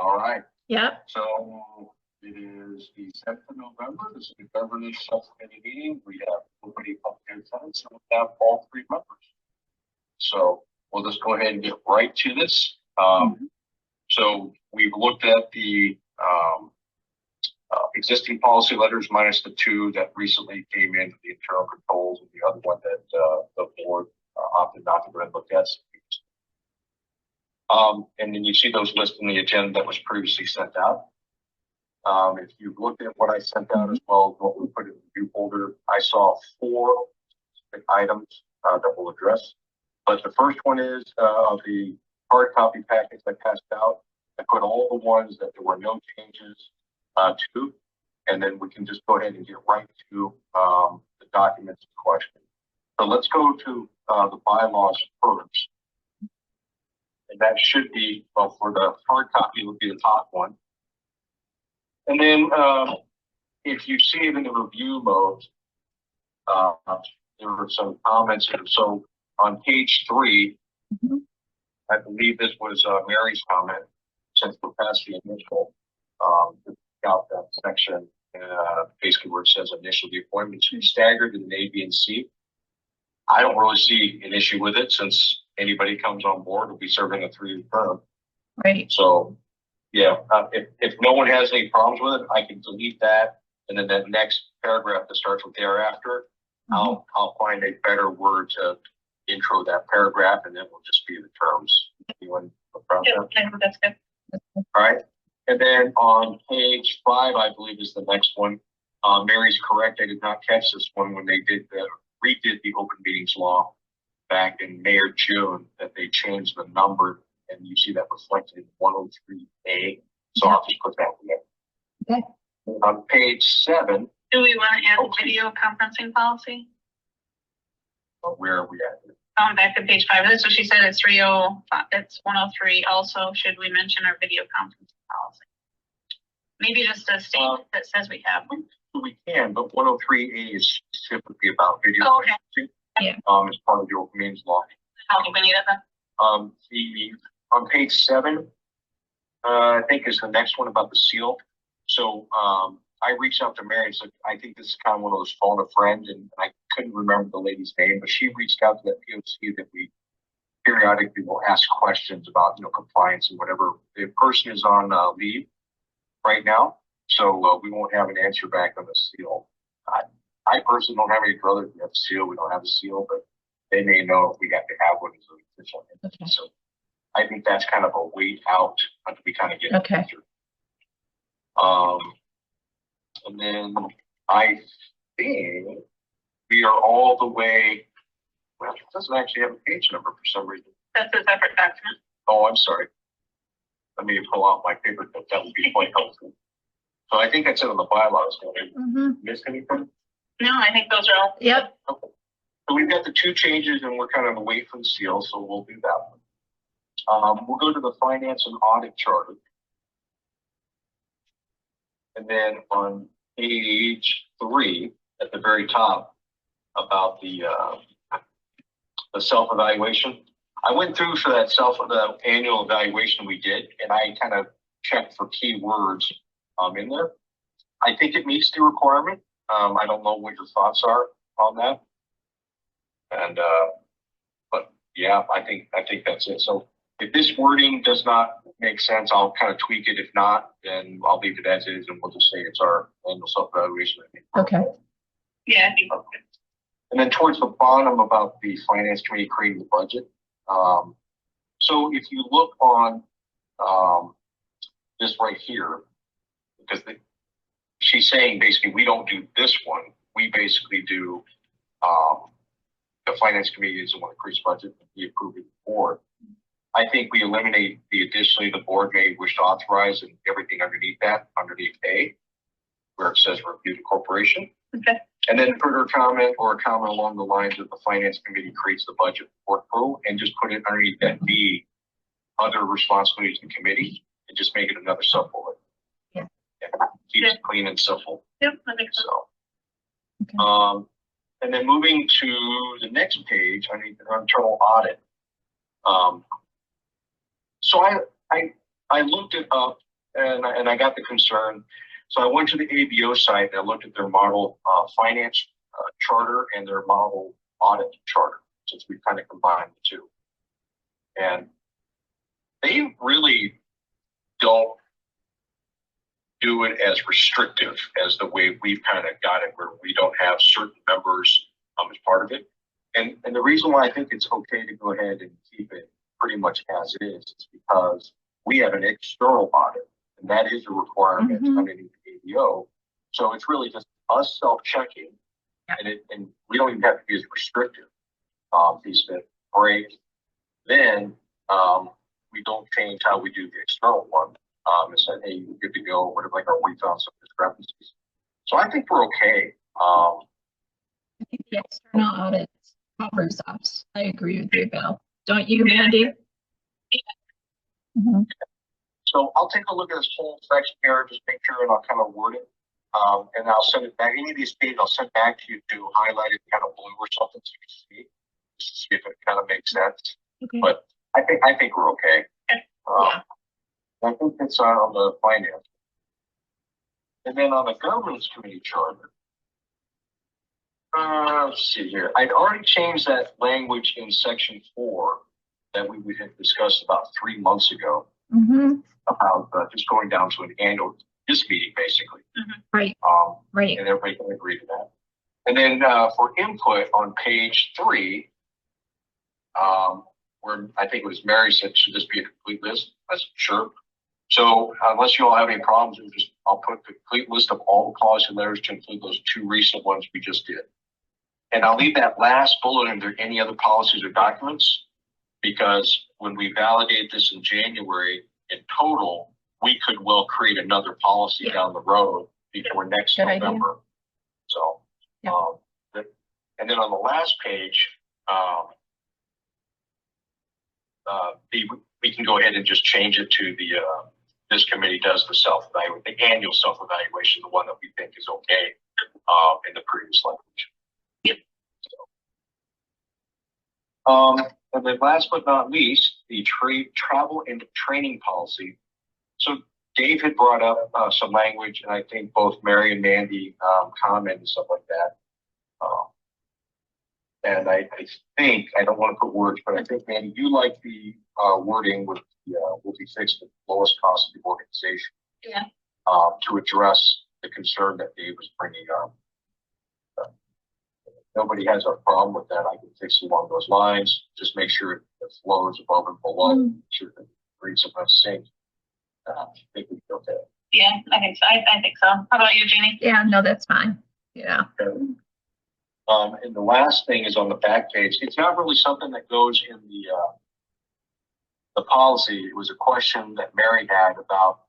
All right. Yep. So it is the 7th of November. This is the governance subcommittee meeting. We have nobody up in attendance, and we have all 3 members. So we'll just go ahead and get right to this. So we've looked at the existing policy letters minus the 2 that recently came in, the internal controls, and the other one that the board opted not to go and look at. And then you see those listed in the agenda that was previously sent out. If you've looked at what I sent out as well as what we put in the review folder, I saw 4 specific items that we'll address. But the first one is the hard copy packets I passed out. I put all the ones that there were no changes to, and then we can just go ahead and get right to the documents in question. So let's go to the bylaws first. And that should be, well, for the hard copy, it would be the top one. And then if you see it in the review mode, there were some comments here. So on page 3, I believe this was Mary's comment, since we're past the initial, out that section, basically where it says initial the appointments be staggered in A, B, and C. I don't really see an issue with it, since anybody comes on board will be serving a 3-year term. Right. So, yeah, if no one has any problems with it, I can delete that, and then that next paragraph that starts with thereafter, I'll find a better word to intro that paragraph, and then we'll just be the terms. Anyone have a problem? Yeah, that's good. All right. And then on page 5, I believe is the next one. Mary's correct. I did not catch this one when they redid the open meetings law back in May or June, that they changed the number, and you see that reflected in 103A. So I'll just put that in there. Okay. On page 7. Do we want to add video conferencing policy? Where are we at? Back to page 5. That's what she said. It's it's 103. Also, should we mention our video conferencing policy? Maybe just a statement that says we have one. We can, but 103A is specifically about video conferencing. Yeah. As part of the open meetings law. How do we need it then? On page 7, I think is the next one about the seal. So I reached out to Mary and said, I think this is kind of one of those phone a friend, and I couldn't remember the lady's name, but she reached out to that POC that we periodically will ask questions about, compliance and whatever. The person is on leave right now, so we won't have an answer back on the seal. I personally don't have any brothers who have a seal. We don't have a seal, but they may know if we have to have one as an official entity. Okay. So I think that's kind of a wait out until we kind of get okay. answer. And then I think we are all the way. Well, it doesn't actually have a page number for some reason. That's a separate document. Oh, I'm sorry. Let me pull out my paper clip. That would be quite helpful. So I think that's it on the bylaws. Did I miss anything? No, I think those are all. Yep. Okay. So we've got the 2 changes, and we're kind of away from the seal, so we'll do that one. We'll go to the finance and audit charter. And then on page 3, at the very top, about the self-evaluation. I went through for that the annual evaluation we did, and I kind of checked for key words in there. I think it meets the requirement. I don't know what your thoughts are on that. And but yeah, I think that's it. So if this wording does not make sense, I'll kind of tweak it. If not, then I'll leave it as is, and we'll just say it's our annual self-evaluation. Okay. Yeah, I think. Okay. And then towards the bottom about the finance committee creating the budget. So if you look on this right here, because she's saying basically we don't do this one. We basically do the finance committee is the one that creates budget and we approve it board. I think we eliminate the additionally the board may wish to authorize and everything underneath that, underneath A, where it says review the corporation. Okay. And then put her comment or a comment along the lines of the finance committee creates the budget for approval, and just put it underneath that B, other responsibilities in committee, and just make it another sub-bullet. Yeah. Keep it clean and simple. Yep, I think so. Okay. And then moving to the next page, underneath the internal audit. So I looked it up and I got the concern. So I went to the ABO site and I looked at their model finance charter and their model audit charter, since we kind of combined the two. And they really don't do it as restrictive as the way we've kind of got it, where we don't have certain members as part of it. And the reason why I think it's okay to go ahead and keep it pretty much as it is because we have an external audit, and that is a requirement underneath the ABO. So it's really just us self-checking, and we don't even have to be as restrictive. Piece of it, great. Then we don't change how we do the external one. And said, hey, you're good to go, whatever, like, we found some discrepancies. So I think we're okay. I think the external audit covers us. I agree with you, Bill. Don't you, Mandy? So I'll take a look at this whole section here, just make sure, and I'll kind of word it. And I'll send it back. Any of these pages, I'll send back to you to highlight it kind of blue or something so you can see, just to see if it kind of makes sense. Okay. But I think we're okay. Yeah. I think that's on the finance. And then on the governance committee charter, let's see here. I'd already changed that language in section 4 that we had discussed about 3 months ago about just going down to an annual meeting, basically. Right. Right. And everybody can agree to that. And then for input on page 3, where I think it was Mary said, should this be a complete list? That's sure. So unless you all have any problems, I'll put a complete list of all the policy letters to include those 2 recent ones we just did. And I'll leave that last bullet under any other policies or documents, because when we validate this in January, in total, we could well create another policy down the road before next November. Idea. So, and then on the last page, we can go ahead and just change it to the this committee does the self-evaluation, the annual self-evaluation, the one that we think is okay in the previous language. Yep. And then last but not least, the travel and training policy. So Dave had brought up some language, and I think both Mary and Mandy commented and stuff like that. And I think, I don't want to put words, but I think, Mandy, you like the wording with the will be fixed at the lowest cost of the organization. Yeah. To address the concern that Dave was bringing up. Nobody has a problem with that. I can fix it along those lines. Just make sure it flows above and below. Make sure that it reads above sync. I think we built that. Yeah, I think so. I think so. How about you, Jeannie? Yeah, no, that's fine. Yeah. Okay. And the last thing is on the back page. It's not really something that goes in the policy. It was a question that Mary had about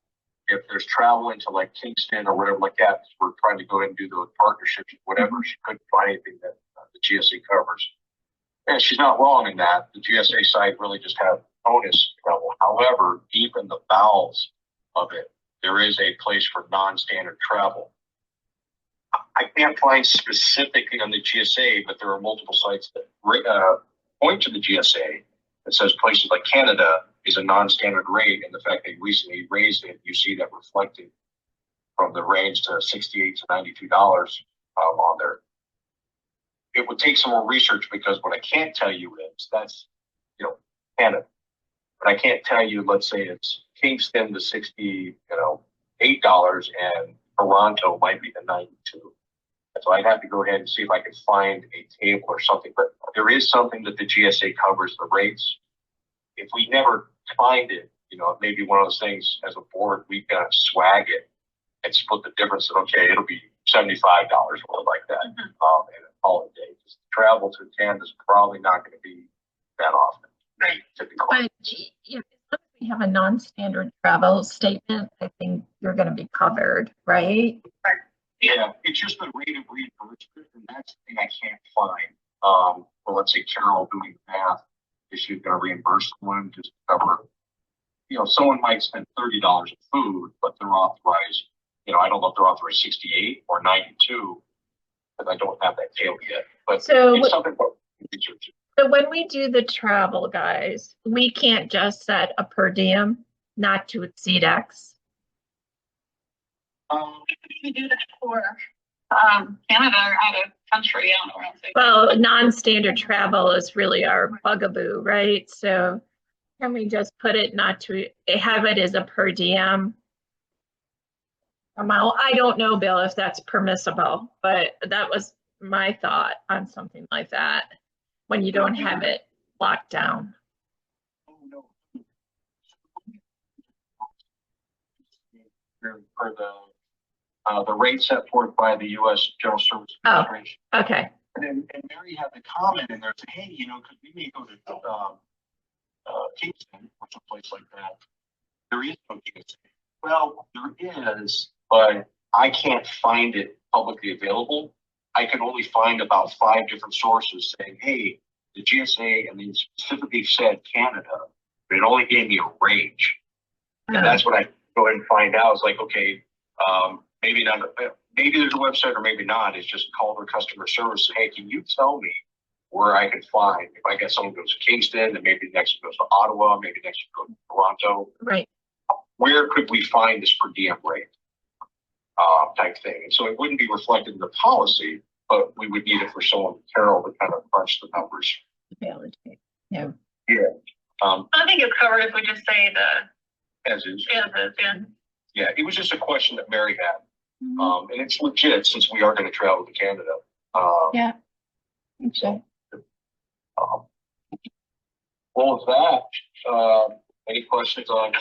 if there's travel into like Kingston or whatever like that. We're trying to go ahead and do those partnerships, whatever. She couldn't find anything that the GSA covers. And she's not wrong in that. The GSA side really just have bonus travel. However, deep in the bowels of it, there is a place for non-standard travel. I can't find specifically on the GSA, but there are multiple sites that point to the GSA that says places like Canada is a non-standard rate, and the fact they recently raised it, you see that reflected from the range to $68 to $92 on there. It would take some more research, because what I can't tell you is that's, Canada. But I can't tell you, let's say it's Kingston to $68, and Toronto might be the 92. So I'd have to go ahead and see if I can find a table or something. But there is something that the GSA covers the rates. If we never find it, maybe one of those things as a board, we've got to swag it and split the difference. And okay, it'll be $75 or something like that. And a holiday. Just travel to Canada is probably not going to be that often. Right. But if we have a non-standard travel statement, I think you're going to be covered, right? Right. Yeah, it's just the rate of reimbursement, and that's the thing I can't find. Well, let's say Carol doing the math, is she going to reimburse someone just to cover? Someone might spend $30 on food, but they're authorized. I don't know if they're authorized 68 or 92, because I don't have that table yet. But so it's something about research. So when we do the travel, guys, we can't just set a per diem not to exceed X. We do that for, Canada or out of country, I don't know where else. Well, non-standard travel is really our bugaboo, right? So can we just put it not to have it as a per diem amount? I don't know, Bill, if that's permissible, but that was my thought on something like that, when you don't have it locked down. For the rate set forth by the U.S. General Services Administration. Okay. And Mary had the comment in there, saying, hey, because we may go to Kingston or someplace like that. There is no Kingston. Well, there is, but I can't find it publicly available. I can only find about 5 different sources saying, hey, the GSA, and then specifically said Canada, but it only gave me a range. And that's what I go ahead and find out. It's like, okay, maybe not. Maybe there's a website or maybe not. It's just call their customer service. Hey, can you tell me where I can find, if I get someone goes to Kingston, and maybe next goes to Ottawa, maybe next goes to Toronto. Right. Where could we find this per diem rate type thing? And so it wouldn't be reflected in the policy, but we would need it for someone, Carol, to kind of crunch the numbers. Validate. Yeah. Yeah. I think it's covered if we just say the, As is. yeah, Yeah, it was just a question that Mary had. And it's legit since we are going to travel to Canada. Yeah. Okay. Well, with that, any questions on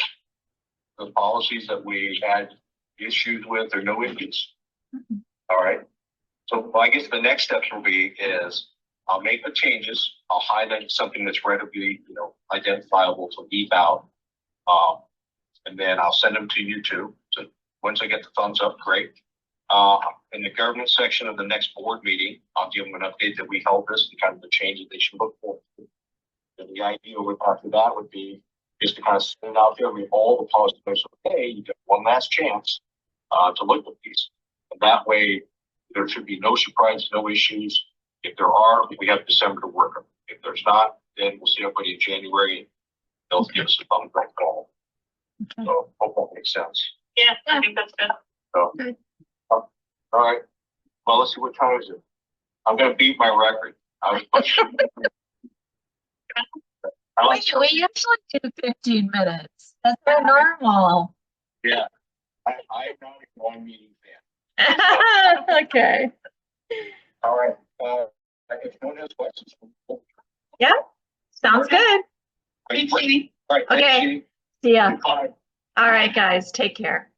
the policies that we had issues with or no issues? All right. So I guess the next steps will be is I'll make the changes. I'll highlight something that's readily, identifiable to leave out. And then I'll send them to you too. So once I get the thumbs up, great. In the government section of the next board meeting, I'll give them an update that we held this and kind of the changes they should look for. And the idea after that would be just to kind of send it out there. We all the positives. Okay, you get one last chance to look at these. And that way, there should be no surprises, no issues. If there are, we have December to work them. If there's not, then we'll see everybody in January. They'll give us a thumbs up call. Okay. So hope that makes sense. yeah, I think that's good. So, Good. all right. Well, let's see what time is it. I'm gonna beat my record. I was pushing. Wait, we usually do 15 minutes. That's our normal. Yeah. I'm not a long meeting fan. Okay. All right. If no one has questions. Yeah. Sounds good. Thanks, Jeannie. All right. Okay. Thanks, Jeannie. See ya. Bye. All right, guys. Take care.